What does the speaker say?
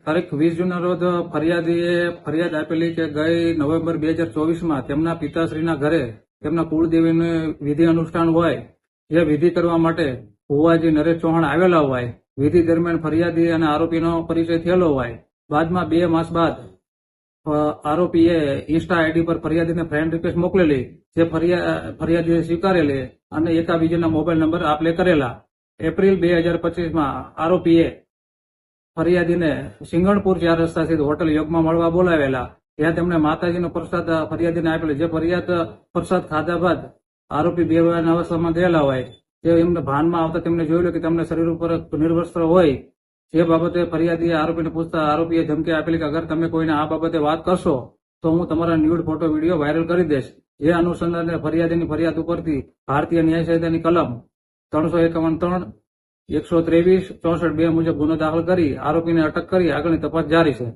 તારીખ 20 જૂનના રોજ ફરિયાદીએ ફરિયાદ આપેલી કે ગઈ નવેમ્બર 2024માં તેમના પિતાશ્રીના ઘરે તેમના કુળદેવીનું વિધિ અનુષ્ઠાન હોય, જે વિધિ કરવા માટે ભુવાજી નરેશ ચૌહાણ આવેલા હોય. વિધિ દરમિયાન ફરિયાદી અને આરોપીનો પરિચય થયેલો હોય. બાદમાં 2 માસ બાદ આરોપીએ ઇન્સ્ટા આઈડી પર ફરિયાદીને ફ્રેન્ડ રિક્વેસ્ટ મોકલેલી, જે ફરિયાદીએ સ્વીકારેલી અને એકાબીજાના મોબાઈલ નંબર આપલે કરેલા. એપ્રિલ 2025માં આરોપીએ ફરિયાદીને સિંગણપુર 4 રસ્તા સ્થિત હોટલ યોગમાં મળવા બોલાવેલા. ત્યાં તેમણે માતાજીનો પ્રસાદ ફરિયાદીને આપેલો. જે ફરિયાદ પ્રસાદ ખાધા બાદ આરોપી બેભાન અવસ્થામાં ગયેલા હોય. જે એમને ભાનમાં આવતા તેમને જોયેલું કે તેમના શરીર ઉપર નિર્વસ્ત્ર હોય. જે બાબતે ફરિયાદીએ આરોપીને પૂછતા આરોપીએ ધમકી આપેલી કે અગર તમે કોઈને આ બાબતે વાત કરશો તો હું તમારા ન્યૂડ ફોટો વિડીયો વાયરલ કરી દઈશ. જે અનુસંધાને ફરિયાદીની ફરિયાદ ઉપરથી ભારતીય ન્યાય સંહિતાની કલમ 351(3), 123, 64(2) મુજબ ગુનો દાખલ કરી આરોપીને અટક કરી આગળની તપાસ જારી છે.